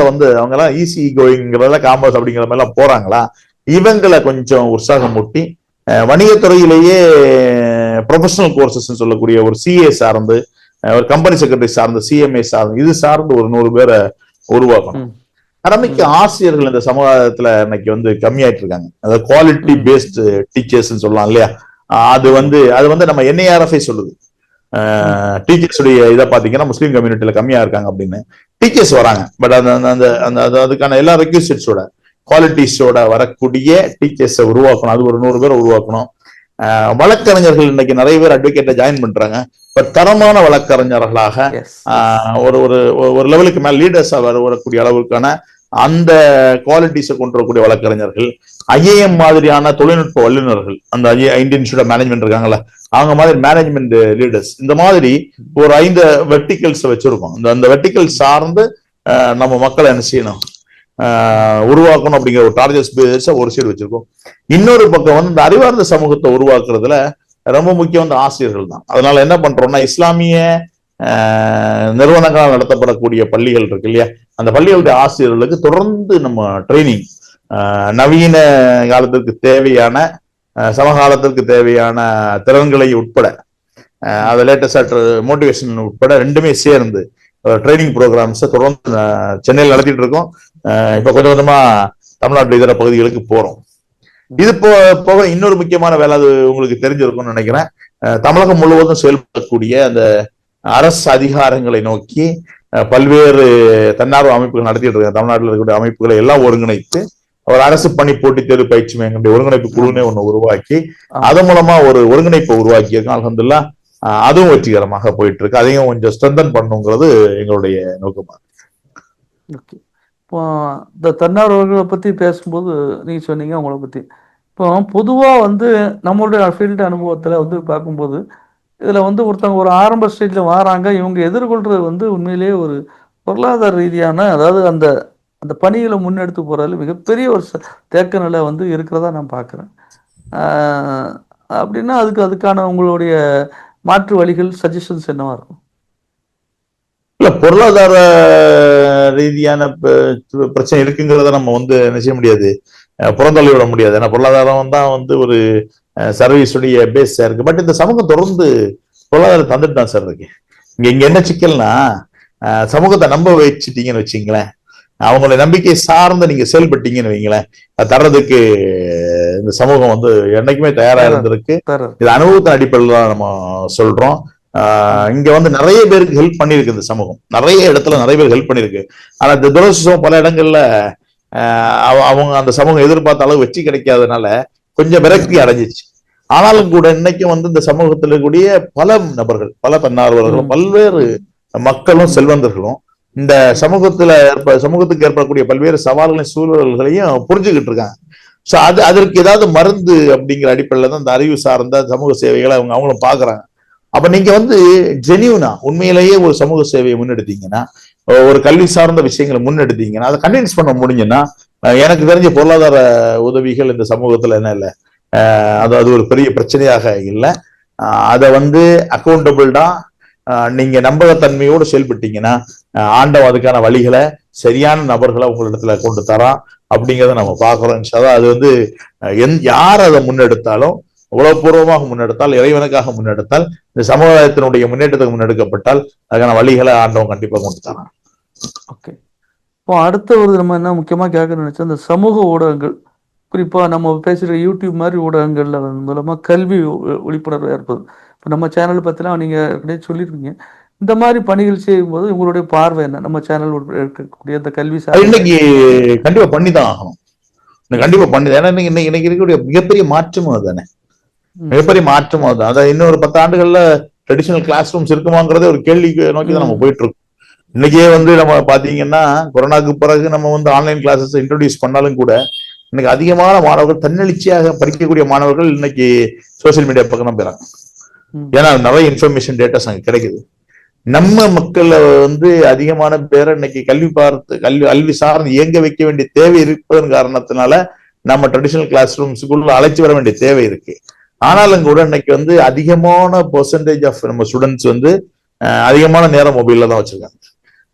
S2: எல்லாம் ஈஸி கோயிங்கிறத காமர்ஸ் அப்படிங்கிற மாதிரி எல்லாம் போறாங்களா, இவங்களை கொஞ்சம் உற்சாகம் மூட்டி வணிகத்துறையிலேயே ப்ரொஃபஷனல் கோர்சஸ் சொல்லக்கூடிய ஒரு சிஏ சார்ந்து, ஒரு கம்பெனி செக்ரட்டரி சார்ந்து, சிஎம்ஏ சார்ந்து, இது சார்ந்து ஒரு 100 பேரை உருவாக்கணும். கடமைக்கு ஆசிரியர்கள் இந்த சமுதாயத்துல இன்னைக்கு கம்மியாயிட்டு இருக்காங்க. அதாவது குவாலிட்டி பேஸ்ட் டீச்சர்ஸ் சொல்லலாம் இல்லையா? அது நம்ம NIRF சொல்லுது. டீச்சர்ஸ் உடைய இதை பாத்தீங்கன்னா முஸ்லீம் கம்யூனிட்டியில கம்மியா இருக்காங்க அப்படின்னு. டீச்சர்ஸ் வராங்க. பட் அதுக்கான எல்லா ரெக்யூசிட்ஸோட குவாலிட்டிஸோட வரக்கூடிய டீச்சர்ஸை உருவாக்கணும். அது ஒரு 100 பேரை உருவாக்கணும். வழக்கறிஞர்கள் இன்னைக்கு நிறைய பேர் அட்வொகேட்டை ஜாயின் பண்றாங்க. பட் தரமான வழக்கறிஞர்களாக ஒரு ஒரு லெவலுக்கு மேல லீடர்ஸா வரக்கூடிய அளவுக்கான அந்த குவாலிட்டிஸை கொண்டு வரக்கூடிய வழக்கறிஞர்கள், ஐஏஎம் மாதிரியான தொழில்நுட்ப வல்லுநர்கள், அந்த இந்தியன் இன்ஸ்டியூட் ஆஃப் மேனேஜ்மெண்ட் இருக்காங்கல்ல, அவங்க மாதிரி மேனேஜ்மெண்ட் லீடர்ஸ், இந்த மாதிரி ஒரு 5 வெர்டிகல்ஸ் வச்சிருக்கோம். அந்த வெர்டிகல் சார்ந்து நம்ம மக்களை என்ன செய்யணும், உருவாக்கணும் அப்படிங்கிற ஒரு டார்கெட் பேஸ ஒரு சைடு வச்சிருக்கோம். இன்னொரு பக்கம் வந்து இந்த அறிவார்ந்த சமூகத்தை உருவாக்குறதுல ரொம்ப முக்கியம் வந்து ஆசிரியர்கள் தான். அதனால என்ன பண்றோம்னா, இஸ்லாமிய நிறுவனங்களால் நடத்தப்படக்கூடிய பள்ளிகள் இருக்கு இல்லையா, அந்த பள்ளிகளுடைய ஆசிரியர்களுக்கு தொடர்ந்து நம்ம ட்ரைனிங், நவீன காலத்திற்கு தேவையான சமகாலத்திற்கு தேவையான திறன்களை உட்பட, அது லேட்டஸ்ட் மோட்டிவேஷன் உட்பட ரெண்டுமே சேர்ந்து ட்ரைனிங் ப்ரோக்ராம்ஸை தொடர்ந்து சென்னையில் நடத்திட்டு இருக்கோம். இப்ப கொஞ்சம் கொஞ்சமா தமிழ்நாட்டு இதர பகுதிகளுக்கு போறோம். இது போக இன்னொரு முக்கியமான வேலை, அது உங்களுக்கு தெரிஞ்சிருக்கும்னு நினைக்கிறேன். தமிழகம் முழுவதும் செயல்படக்கூடிய அந்த அரசு அதிகாரங்களை நோக்கி பல்வேறு தன்னார்வ அமைப்புகள் நடத்திட்டு இருக்காங்க. தமிழ்நாட்டில் இருக்கக்கூடிய அமைப்புகளை எல்லாம் ஒருங்கிணைத்து ஒரு அரசு பணி போட்டித் தேர்வு பயிற்சி மையங்களுடைய ஒருங்கிணைப்பு குழுனே ஒண்ணு உருவாக்கி அதன் மூலமா ஒரு ஒருங்கிணைப்பை உருவாக்கி இருக்கோம். அல்ஹம்துலில்லாஹ் அதுவும் வெற்றிகரமாக போயிட்டு இருக்கு. அதையும் கொஞ்சம் ஸ்ட்ரென்தன் பண்ணுங்கிறது எங்களுடைய நோக்கமா.
S1: ஓகே, இப்போ இந்த தன்னார்வர்களை பத்தி பேசும்போது நீங்க சொன்னீங்க உங்களை பத்தி. இப்போ பொதுவா வந்து நம்மளுடைய ஃபீல்டு அனுபவத்துல வந்து பார்க்கும்போது இதுல வந்து ஒருத்தவங்க ஒரு ஆரம்ப ஸ்டேஜ்ல வராங்க, இவங்க எதிர்கொள்றது வந்து உண்மையிலேயே ஒரு பொருளாதார ரீதியான, அதாவது அந்த அந்த பணிகளை முன்னெடுத்து போறதுல மிகப்பெரிய ஒரு தேக்க நிலை வந்து இருக்கிறதா நான் பார்க்குறேன். அப்படின்னா அதுக்கான உங்களுடைய மாற்று வழிகள், சஜஷன்ஸ் என்னவா இருக்கும்?
S2: இல்ல, பொருளாதார ரீதியான பிரச்சனை இருக்குங்கிறத நம்ம வந்து என்ன செய்ய முடியாது, புறந்தள்ளி விட முடியாது. ஏன்னா பொருளாதாரம் தான் வந்து ஒரு சர்வீஸுடைய பேஸ் இருக்கு. பட் இந்த சமூகம் தொடர்ந்து பொருளாதாரம் தந்துட்டு தான் சார் இருக்கு. இங்க என்ன சிக்கல்னா, சமூகத்தை நம்ப வச்சுட்டீங்கன்னு வச்சுங்களேன், அவங்களுடைய நம்பிக்கை சார்ந்து நீங்க செயல்பட்டீங்கன்னு வைங்களேன், தர்றதுக்கு இந்த சமூகம் வந்து என்னைக்குமே தயாரா இருந்திருக்கு. இது அனுபவத்தின் அடிப்படையில் தான் நம்ம சொல்றோம். இங்க வந்து நிறைய பேருக்கு ஹெல்ப் பண்ணிருக்கு இந்த சமூகம், நிறைய இடத்துல நிறைய பேர் ஹெல்ப் பண்ணிருக்கு. ஆனா இந்த துரதிர்ஷ்டம் பல இடங்கள்ல அவங்க அந்த சமூகம் எதிர்பார்த்த அளவு வெற்றி கிடைக்காதனால கொஞ்சம் விரக்தி அடைஞ்சிச்சு. ஆனாலும் கூட இன்னைக்கும் வந்து இந்த சமூகத்தில் இருக்கக்கூடிய பல நபர்கள், பல தன்னார்வலர்களும், பல்வேறு மக்களும் செல்வந்தர்களும் இந்த சமூகத்துக்கு ஏற்படக்கூடிய பல்வேறு சவால்களையும் சூழல்களையும் புரிஞ்சுக்கிட்டு இருக்காங்க. ஸோ அதற்கு ஏதாவது மருந்து அப்படிங்கிற அடிப்படையில தான் இந்த அறிவு சார்ந்த சமூக சேவைகளை அவங்களும் பாக்குறாங்க. அப்ப நீங்க வந்து ஜெனியூனா உண்மையிலேயே ஒரு சமூக சேவையை முன்னெடுத்தீங்கன்னா, ஒரு கல்வி சார்ந்த விஷயங்களை முன்னெடுத்தீங்கன்னா, அதை கன்வின்ஸ் பண்ண முடிஞ்சுன்னா, எனக்கு தெரிஞ்ச பொருளாதார உதவிகள் இந்த சமூகத்துல என்ன இல்லை, அது ஒரு பெரிய பிரச்சனையாக இல்லை. அதை வந்து அக்கௌண்டபிள்டா நீங்க நம்பகத்தன்மையோடு செயல்பட்டீங்கன்னா, ஆண்டவன் அதுக்கான வழிகளை சரியான நபர்களை உங்களிடத்துல கொண்டு தரான் அப்படிங்கிறத நம்ம பாக்குறோம். அது வந்து யார் அதை முன்னெடுத்தாலும், உளப்பூர்வமாக முன்னெடுத்தால், இறைவனுக்காக முன்னெடுத்தால், இந்த சமுதாயத்தினுடைய முன்னேற்றத்துக்கு முன்னெடுக்கப்பட்டால் அதுக்கான வழிகளை ஆண்டவன் கண்டிப்பா கொண்டு தரான்.
S1: ஓகே, இப்போ அடுத்த ஒரு நம்ம என்ன முக்கியமா கேட்க நினைச்சோம், இந்த சமூக ஊடகங்கள், குறிப்பா நம்ம பேசுகிற யூடியூப் மாதிரி ஊடகங்கள்ல மூலமா கல்வி விழிப்புணர்வு ஏற்பது. இப்போ நம்ம சேனல் பத்திலாம் நீங்க ஏற்கனவே சொல்லியிருக்கீங்க. இந்த மாதிரி பணிகள் செய்யும்போது உங்களுடைய பார்வை என்ன? நம்ம சேனல் இருக்கக்கூடிய இந்த கல்வி
S2: இன்னைக்கு கண்டிப்பா பண்ணிதான் ஆகணும், கண்டிப்பா பண்ணி. ஏன்னா இன்னைக்கு இருக்கக்கூடிய மிகப்பெரிய மாற்றமும் அதுதானே, மிகப்பெரிய மாற்றமும் அதுதான். அதாவது இன்னொரு 10 ஆண்டுகள்ல ட்ரெடிஷனல் கிளாஸ் ரூம்ஸ் இருக்குமாங்கிறதே ஒரு கேள்வி நோக்கி தான் நம்ம போயிட்டு இருக்கோம். இன்னைக்கே வந்து நம்ம பாத்தீங்கன்னா, கொரோனாக்கு பிறகு நம்ம வந்து ஆன்லைன் கிளாஸஸ் இன்ட்ரோடியூஸ் பண்ணாலும் கூட இன்னைக்கு அதிகமான மாணவர்கள், தன்னெழுச்சியாக படிக்கக்கூடிய மாணவர்கள் இன்னைக்கு சோசியல் மீடியா பக்கம் தான் போறாங்க. ஏன்னா நிறைய இன்ஃபர்மேஷன் டேட்டாஸ் அங்க கிடைக்குது. நம்ம மக்கள் வந்து அதிகமான பேரை இன்னைக்கு கல்வி சார்ந்து இயங்க வைக்க வேண்டிய தேவை இருப்பதன் காரணத்தினால நம்ம ட்ரெடிஷனல் கிளாஸ் ரூம்ஸுக்குள்ள அழைச்சி வர வேண்டிய தேவை இருக்கு. ஆனாலும் கூட இன்னைக்கு வந்து அதிகமான பெர்சன்டேஜ் ஆஃப் நம்ம ஸ்டூடெண்ட்ஸ் வந்து அதிகமான நேரம் மொபைல்ல தான் வச்சிருக்காங்க.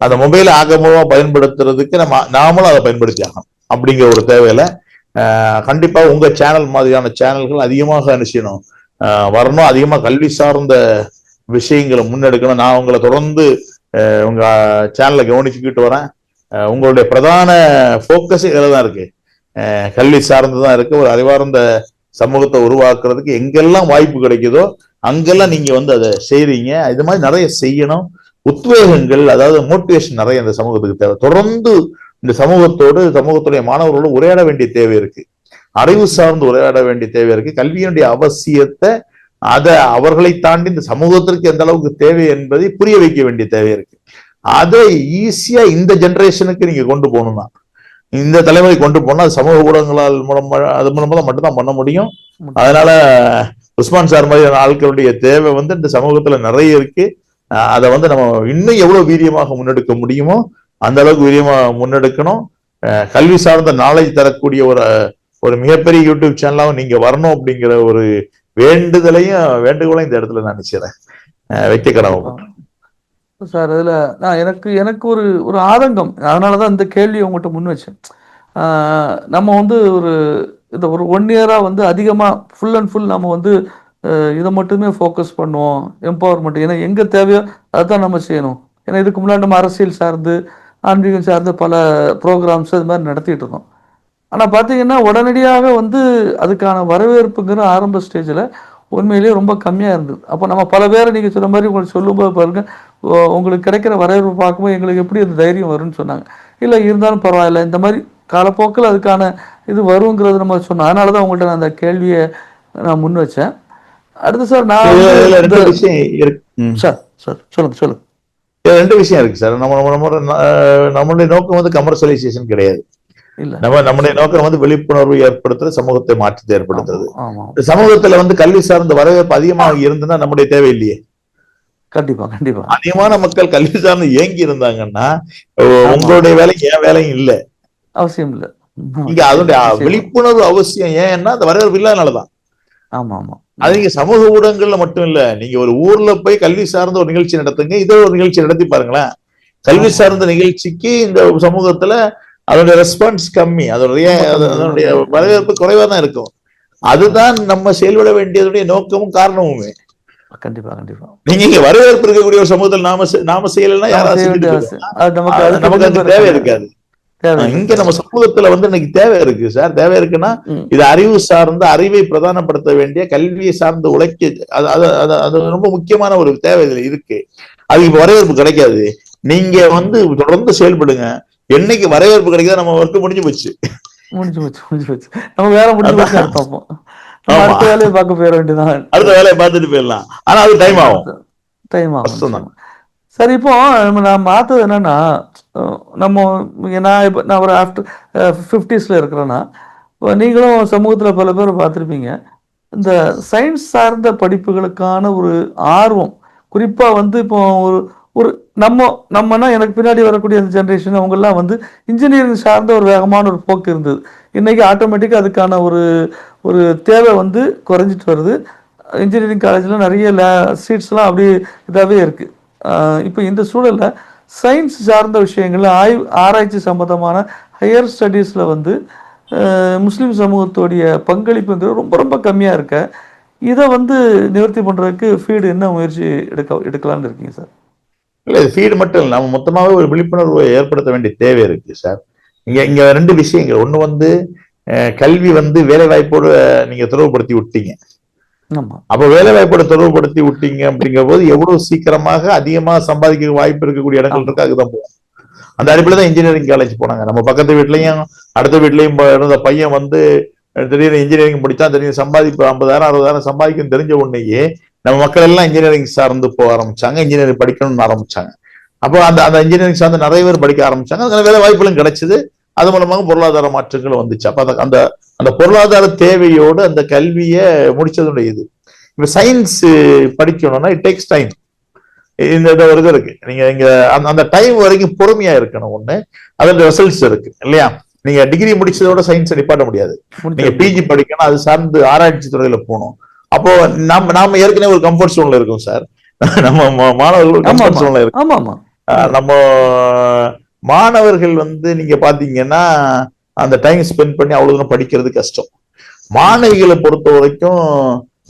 S2: அந்த மொபைலை ஆகமூலமா பயன்படுத்துறதுக்கு நாமளும் அதை பயன்படுத்தி ஆகணும் அப்படிங்கிற ஒரு தேவையில கண்டிப்பா உங்க சேனல் மாதிரியான சேனல்கள் அதிகமாக என்ன செய்யணும், வரணும். அதிகமா கல்வி சார்ந்த விஷயங்களை முன்னெடுக்கணும். நான் உங்களை தொடர்ந்து உங்க சேனலை கவனிச்சுக்கிட்டு வரேன். உங்களுடைய பிரதான போக்கஸ் இதில் தான் இருக்கு, கல்வி சார்ந்துதான் இருக்கு. ஒரு அறிவார்ந்த சமூகத்தை உருவாக்குறதுக்கு எங்கெல்லாம் வாய்ப்பு கிடைக்குதோ அங்கெல்லாம் நீங்க வந்து அதை செய்றீங்க. இது மாதிரி நிறைய செய்யணும். உத்வேகங்கள், அதாவது மோட்டிவேஷன் நிறைய இந்த சமூகத்துக்கு தேவை. தொடர்ந்து இந்த சமூகத்துடைய மாணவர்களோடு உரையாட வேண்டிய தேவை இருக்கு. அறிவு சார்ந்து உரையாட வேண்டிய தேவை இருக்கு. கல்வியினுடைய அவசியத்தை அதை அவர்களை தாண்டி இந்த சமூகத்திற்கு எந்த அளவுக்கு தேவை என்பதை புரிய வைக்க வேண்டிய தேவை இருக்கு. அதை ஈஸியா இந்த ஜெனரேஷனுக்கு நீங்க கொண்டு போகணும்னா, இந்த தலைமுறை கொண்டு போனா அது சமூக ஊடகங்களால் அது மூலமா தான் மட்டும்தான் பண்ண முடியும். அதனால உஸ்மான் சார் மாதிரியான ஆட்களுடைய தேவை இந்த சமூகத்துல நிறைய இருக்கு. அதை நம்ம இன்னும் எவ்வளவு வீரியமாக முன்னெடுக்க முடியுமோ அந்த அளவுக்கு வீரியமா முன்னெடுக்கணும். கல்வி சார்ந்த நாலேஜ் தரக்கூடிய ஒரு மிகப்பெரிய யூடியூப் சேனலாவும் நீங்க வரணும் அப்படிங்கிற ஒரு வேண்டுகோளையும் இந்த இடத்துல நான் நினைச்சேன் வைக்க கடமை
S1: சார். அதுல எனக்கு ஒரு ஆதங்கம், அதனாலதான் இந்த கேள்வி உங்கள்கிட்ட முன் வச்சேன். நம்ம ஒரு 1 இயரா அதிகமா ஃபுல் அண்ட் ஃபுல் நம்ம இதை மட்டுமே ஃபோக்கஸ் பண்ணுவோம், எம்பவர்மெண்ட். ஏன்னா எங்க தேவையோ அதுதான் நம்ம செய்யணும். ஏன்னா இதுக்கு முன்னாடி நம்ம அரசியல் சார்ந்து ஆன்மீகம் சார்ந்து பல ப்ரோக்ராம்ஸ் அது மாதிரி நடத்திட்டு இருந்தோம். ஆனா பாத்தீங்கன்னா உடனடியாக அதுக்கான வரவேற்புங்கிற ஆரம்ப ஸ்டேஜில் உண்மையிலேயே ரொம்ப கம்மியாக இருந்தது. அப்போ நம்ம பல பேரை நீங்கள் சொன்ன மாதிரி உங்களுக்கு சொல்லும்போது பாருங்க, உங்களுக்கு கிடைக்கிற வரவேற்பு பார்க்கும்போது எங்களுக்கு எப்படி அந்த தைரியம் வரும்னு சொன்னாங்க. இல்லை இருந்தாலும் பரவாயில்ல, இந்த மாதிரி காலப்போக்கில் அதுக்கான இது வருங்கிறது நம்ம சொன்னோம். அதனால தான் உங்கள்கிட்ட நான் அந்த கேள்வியை நான் முன் வச்சேன். அடுத்து சார் நான் சொல்லுங்க.
S2: 2 விஷயம் இருக்கு சார். நம்மளுடைய நோக்கம் கமர்ஷியலைசேஷன் கிடையாது. நம்முடைய நோக்கம் விழிப்புணர்வு ஏற்படுத்துறது, சமூகத்தை மாற்றத்தை ஏற்படுத்துறது. சமூகத்துல கல்வி சார்ந்த வரவேற்பு அதிகமாக இருந்ததுன்னா நம்முடைய தேவை இல்லையே.
S1: கண்டிப்பா கண்டிப்பா.
S2: அதிகமான மக்கள் கல்வி சார்ந்து ஏங்கி இருந்தாங்கன்னா உங்களுடைய வேலைக்கு என் வேலையும் இல்லை,
S1: அவசியம் இல்லை.
S2: இங்க அதனுடைய விழிப்புணர்வு அவசியம். ஏன்னா அந்த வரவேற்பு இல்லாதனாலதான்.
S1: ஆமா ஆமா.
S2: அது நீங்க சமூக ஊடகங்கள்ல மட்டும் இல்ல, நீங்க ஒரு ஊர்ல போய் கல்வி சார்ந்த ஒரு நிகழ்ச்சி நடத்துங்க, இதோ ஒரு நிகழ்ச்சி நடத்தி பாருங்களேன். கல்வி சார்ந்த நிகழ்ச்சிக்கு இந்த சமூகத்துல அதோட ரெஸ்பான்ஸ் கம்மி, அதனுடைய வரவேற்பு குறைவா தான் இருக்கும். அதுதான் நம்ம செயல்பட வேண்டியதுடைய நோக்கமும் காரணமுமே.
S1: கண்டிப்பா கண்டிப்பா.
S2: நீங்க இங்க வரவேற்பு இருக்கக்கூடிய ஒரு சமூகத்தில் நாம செய்யலைன்னா யாராவது நமக்கு அந்த தேவை இருக்காது. இங்க நம்ம சமூகத்துல இன்னைக்கு தேவை இருக்கு சார். தேவை இருக்குன்னா இது அறிவு சார்ந்த, அறிவை பிரதானப்படுத்த வேண்டிய, கல்வியை சார்ந்த உழைக்க, அது ரொம்ப முக்கியமான ஒரு தேவை இருக்கு. அது இப்ப வரவேற்பு கிடைக்காது. நீங்க தொடர்ந்து செயல்படுங்க. என்னைக்கு வரவேற்பு கிடைக்காது நம்ம ஒர்க் முடிஞ்சு போச்சு.
S1: நம்ம வேற முடிஞ்சு அடுத்த வேலையை பார்க்க போயிட வேண்டியதான்.
S2: அடுத்த வேலையை பார்த்துட்டு போயிடலாம். ஆனா அது டைம் ஆகும்.
S1: சரி, இப்போ நான் மாத்தது என்னன்னா, நான் ஒரு ஆஃப்டர் 50s இருக்கிறேன்னா, நீங்களும் சமூகத்துல பல பேர் பார்த்துருப்பீங்க. இந்த சயின்ஸ் சார்ந்த படிப்புகளுக்கான ஒரு ஆர்வம், குறிப்பா இப்போ ஒரு நம்மனா எனக்கு பின்னாடி வரக்கூடிய அந்த ஜென்ரேஷன் அவங்கெல்லாம் இன்ஜினியரிங் சார்ந்த ஒரு வேகமான ஒரு போக்கு இருந்தது. இன்னைக்கு ஆட்டோமேட்டிக்காக அதுக்கான ஒரு தேவை குறைஞ்சிட்டு வருது. இன்ஜினியரிங் காலேஜில் நிறைய சீட்ஸ்லாம் அப்படி இதாகவே இருக்கு. இப்போ இந்த சூழலில் சயின்ஸ் சார்ந்த விஷயங்கள், ஆராய்ச்சி சம்பந்தமான ஹையர் ஸ்டடீஸில் முஸ்லீம் சமூகத்துடைய பங்களிப்புங்கிறது ரொம்ப ரொம்ப கம்மியாக இருக்க. இதை நிவர்த்தி பண்ணுறதுக்கு ஃபீடு என்ன முயற்சி எடுக்கலான்னு இருக்கீங்க சார்?
S2: இல்ல, ஃபீடு மட்டும் இல்லை, நம்ம மொத்தமாவே ஒரு விழிப்புணர்வு ஏற்படுத்த வேண்டிய தேவை இருக்கு சார். இங்க 2 விஷயங்கள். ஒண்ணு கல்வி வேலை வாய்ப்போடு நீங்க தொடர்புபடுத்தி விட்டீங்க. அப்ப வேலை வாய்ப்போட தொடர்புபடுத்தி விட்டீங்க அப்படிங்கிற போது எவ்வளவு சீக்கிரமாக அதிகமாக சம்பாதிக்க வாய்ப்பு இருக்கக்கூடிய இடங்கள் இருக்கு, அதுதான் போகும். அந்த அடிப்படையில் தான் இன்ஜினியரிங் காலேஜ் போனாங்க. நம்ம பக்கத்து வீட்லயும் அடுத்த வீட்லயும் இருந்த பையன் திடீர்னு இன்ஜினியரிங் முடிச்சா திடீர்னு சம்பாதிப்பு 50,000 60,000 சம்பாதிக்கும் தெரிஞ்ச உடனேயே நம்ம மக்கள் எல்லாம் இன்ஜினியரிங் சார்ந்து போக ஆரம்பிச்சாங்க, இன்ஜினியரிங் படிக்கணும்னு ஆரம்பிச்சாங்க. அப்போ அந்த இன்ஜினியரிங் சார்ந்து நிறைய பேர் படிக்க ஆரம்பிச்சாங்க. அதுக்கான வேலை வாய்ப்புகளும் கிடைச்சது. அது மூலமாக பொருளாதார மாற்றங்கள் வந்துச்சு. அப்ப அந்த பொருளாதார தேவையோடு அந்த கல்வியை முடிச்சதுடைய இது. இப்ப சயின்ஸ் படிக்கணும்னா இட் டேக்ஸ் டைம். இந்த ஒரு இது இருக்கு. நீங்க இங்க அந்த டைம் வரைக்கும் பொறுமையா இருக்கணும். ஒண்ணு, அதோட ரிசல்ட்ஸ் இருக்கு இல்லையா? நீங்க டிகிரி முடிச்சதோட சயின்ஸை நிப்பாட்ட முடியாது. நீங்க பிஜி படிக்கணும், அது சார்ந்து ஆராய்ச்சி துறையில போகணும். அப்போ நாம ஏற்கனவே ஒரு கம்ஃபர்ட் ஜோன்ல இருக்கோம் சார். நம்ம மாணவர்கள் கம்ஃபர்ட் ஜோன்ல இருக்கோம். நம்ம மாணவர்கள் நீங்க பாத்தீங்கன்னா அந்த டைம் ஸ்பெண்ட் பண்ணி அவ்வளவு தூரம் படிக்கிறது கஷ்டம். மாணவிகளை பொறுத்த வரைக்கும்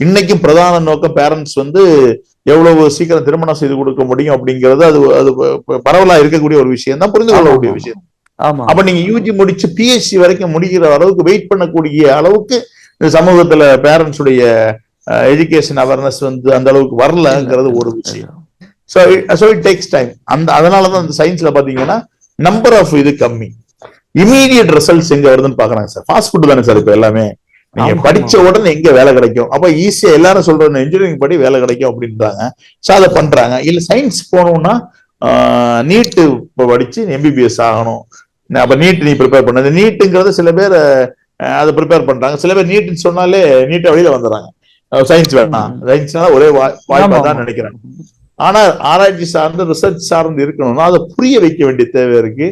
S2: இன்னைக்கும் பிரதான நோக்கம் பேரண்ட்ஸ் எவ்வளவு சீக்கிரம் திருமணம் செய்து கொடுக்க முடியும் அப்படிங்கிறது அது பரவலா இருக்கக்கூடிய ஒரு விஷயம் தான், புரிந்து கொள்ளக்கூடிய விஷயம். அப்ப நீங்க யூஜி முடிச்சு பிஹெச்டி வரைக்கும் முடிக்கிற அளவுக்கு வெயிட் பண்ணக்கூடிய அளவுக்கு இந்த சமூகத்துல பேரண்ட்ஸ் உடைய எஜுகேஷன் அவேர்னஸ் அந்த அளவுக்கு வரலங்கிறது ஒரு விஷயம். So it takes time. அதனாலதான் அந்த சயின்ஸ்ல பாத்தீங்கன்னா நம்பர் ஆஃப் இது கம்மி, இமீடியட் ரிசல்ட்ஸ் எங்க வருதுன்னு பாக்குறாங்க சார். ஃபாஸ்ட் ஃபுட் தானே சார் இப்ப எல்லாமே. நீங்க படிச்ச உடனே எங்க வேலை கிடைக்கும், அப்ப ஈஸியா எல்லாரும் சொல்றது இன்ஜினியரிங் படி வேலை கிடைக்கும் அப்படின்றாங்க. ஸோ அதை பண்றாங்க. இல்ல சயின்ஸ் போனோம்னா நீட்டு படிச்சு எம்பிபிஎஸ் ஆகணும், அப்ப நீட் நீ ப்ரிப்பேர் பண்ணது. நீட்டுங்கிறது சில பேர் அதை ப்ரிப்பேர் பண்றாங்க, சில பேர் நீட்னு சொன்னாலே நீட்டை வெளியில வந்துடுறாங்க. சயின்ஸ் வேணாம், சயின்ஸ்னால ஒரே வாய்ப்பா தான் நினைக்கிறாங்க. ஆனா ஆராய்ச்சி சார்ந்து ரிசர்ச் சார்ந்து இருக்கணும்னா அதை புரிய வைக்க வேண்டிய தேவை இருக்கு,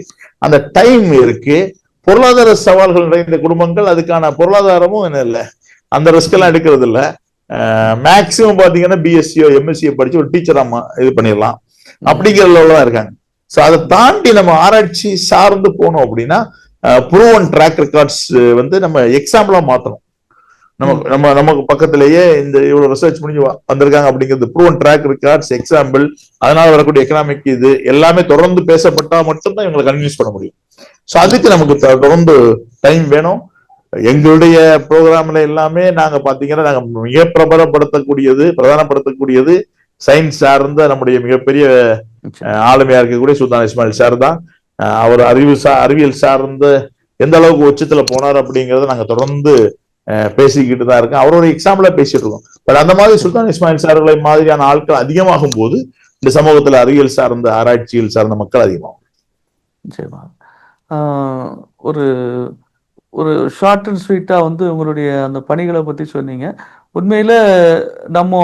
S2: அந்த டைம் இருக்கு. பொருளாதார சவால்கள் நிறைந்த குடும்பங்கள் அதுக்கான பொருளாதாரமும் என்ன இல்லை, அந்த ரிஸ்க் எல்லாம் எடுக்கிறது இல்லை. மேக்சிமம் பாத்தீங்கன்னா பிஎஸ்சியோ எம்எஸ்சியோ படிச்சு ஒரு டீச்சரா இது பண்ணிடலாம் அப்படிங்கிறதுலாம் இருக்காங்க. ஸோ அதை தாண்டி நம்ம ஆராய்ச்சி சார்ந்து போனோம் அப்படின்னா ப்ரூவன் ட்ராக் ரெக்கார்ட்ஸ் வந்து நம்ம எக்ஸாம்பிளா மாத்தணும். நமக்கு பக்கத்திலேயே இந்த இவ்வளவு ரிசர்ச் முடிஞ்சு வந்திருக்காங்க அப்படிங்கிறது ப்ரூவன் ட்ராக் ரெக்கார்ட்ஸ், எக்ஸாம்பிள், அதனால வரக்கூடிய எக்கனாமிக் இது எல்லாமே தொடர்ந்து பேசப்பட்டா மட்டும்தான் இவங்களை கன்வின்ஸ் பண்ண முடியும். ஸோ அதுக்கு நமக்கு தொடர்ந்து டைம் வேணும். எங்களுடைய ப்ரோக்ராம்ல எல்லாமே நாங்க பாத்தீங்கன்னா நாங்க மிக பிரதானப்படுத்தக்கூடியது சயின்ஸ் சார்ந்த நம்முடைய மிகப்பெரிய ஆளுமையா இருக்கக்கூடிய சுல்தான் இஸ்மாயில் சார் தான். அவர் அறிவியல் சார்ந்த எந்த அளவுக்கு உச்சத்துல போனார் அப்படிங்கறத நாங்க தொடர்ந்து பேசிக்கிட்டு தான் இருக்கோம். அவரோட எக்ஸாம்பிளா பேசிட்டு இருக்கோம். பட் அந்த மாதிரி சுல்தான் இஸ்மாயில் சார்களை மாதிரியான ஆட்கள் அதிகமாகும் போது இந்த சமூகத்துல அறிவியல் சார்ந்த ஆராய்ச்சியில் சார்ந்த மக்கள் அதிகமாகும்.
S1: நிச்சயமா. ஒரு ஒரு ஷார்ட் அண்ட் ஸ்வீட்டா வந்து உங்களுடைய அந்த பணிகளை பத்தி சொன்னீங்க. உண்மையில நம்ம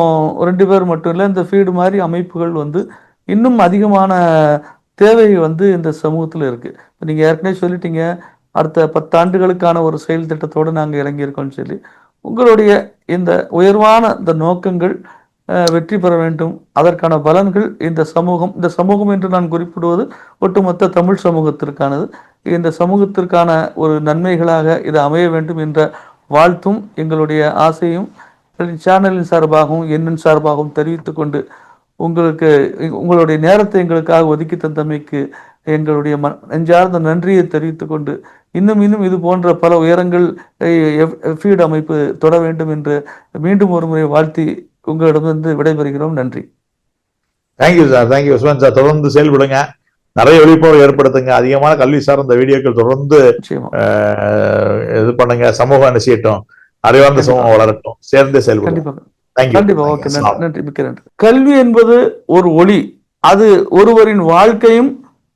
S1: 2 பேர் மட்டும் இல்லை, இந்த ஃபீடு மாதிரி அமைப்புகள் வந்து இன்னும் அதிகமான தேவை வந்து இந்த சமூகத்தில் இருக்கு. நீங்க ஏற்கனவே சொல்லிட்டீங்க, அடுத்த 10 ஆண்டுகளுக்கான ஒரு செயல் திட்டத்தோடு நாங்கள் இறங்கியிருக்கோம்னு சொல்லி. உங்களுடைய இந்த உயர்வான இந்த நோக்கங்கள் வெற்றி பெற வேண்டும், அதற்கான பலன்கள் இந்த சமூகம் என்று நான் குறிப்பிடுவது ஒட்டுமொத்த தமிழ் சமூகத்திற்கானது. இந்த சமூகத்திற்கான ஒரு நன்மைகளாக இது அமைய வேண்டும் என்ற வாழ்த்தும் எங்களுடைய ஆசையும் சேனலின் சார்பாகவும் என்னின் சார்பாகவும் தெரிவித்துக் கொண்டு உங்களுடைய நேரத்தை எங்களுக்காக ஒதுக்கி தந்தமைக்கு எங்களுடைய நெஞ்சார்ந்த நன்றியை தெரிவித்துக் கொண்டு இன்னும் இது போன்ற பல உயரங்கள் ஃபீட் அமைப்பு தொட வேண்டும் என்று மீண்டும் ஒரு முறை வாழ்த்தி உங்களிடமிருந்து விடைபெறுகிறோம். நன்றி.
S2: Thank you sir. Thank you Usman sir. தொடர்ந்து செயல்படுங்க, நிறைய விழிப்புணர்வு ஏற்படுத்துங்க, அதிகமான கல்வி சார்ந்த வீடியோக்கள் தொடர்ந்து இது பண்ணுங்க. சமூகம் என்ன செய்யட்டும், அறிவார்ந்த சமூகம் வளரட்டும், சேர்ந்தே செயல்படுங்க.
S1: கண்டிப்பா. ஓகே, நன்றி, மிக்க நன்றி. கல்வி என்பது ஒரு ஒளி, அது ஒருவரின் வாழ்க்கையும்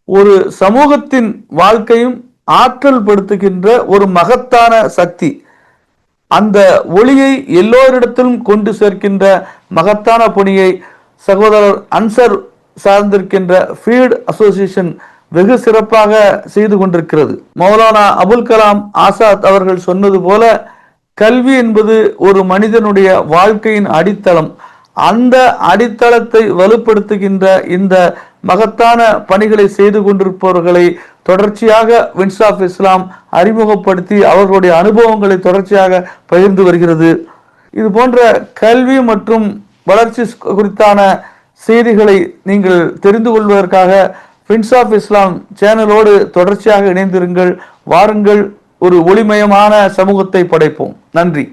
S1: ஒரு சமூகத்தின் வாழ்க்கையும் ஆற்றல் படுத்துகின்ற ஒரு மகத்தான சக்தி. அந்த ஒளியை எல்லோரிடத்திலும் கொண்டு சேர்க்கின்ற மகத்தான பணியை சகோதரர் அன்சர் சார்ந்திருக்கின்ற ஃபீட் அசோசியேஷன் வெகு சிறப்பாக செய்து கொண்டிருக்கிறது. மௌலானா அபுல் கலாம் ஆசாத் அவர்கள் சொன்னது போல, கல்வி என்பது ஒரு மனிதனுடைய வாழ்க்கையின் அடித்தளம். அந்த அடித்தளத்தை வலுப்படுத்துகின்ற இந்த மகத்தான பணிகளை செய்து கொண்டிருப்பவர்களை தொடர்ச்சியாக வின்ஸ் ஆஃப் இஸ்லாம் அறிமுகப்படுத்தி அவர்களுடைய அனுபவங்களை தொடர்ச்சியாக பகிர்ந்து வருகிறது. இது போன்ற கல்வி மற்றும் வளர்ச்சி குறித்தான செய்திகளை நீங்கள் தெரிந்து கொள்வதற்காக வின்ஸ் ஆஃப் இஸ்லாம் சேனலோடு தொடர்ச்சியாக இணைந்திருங்கள். வாருங்கள், ஒரு ஒளிமயமான சமூகத்தை படைப்போம். நன்றி.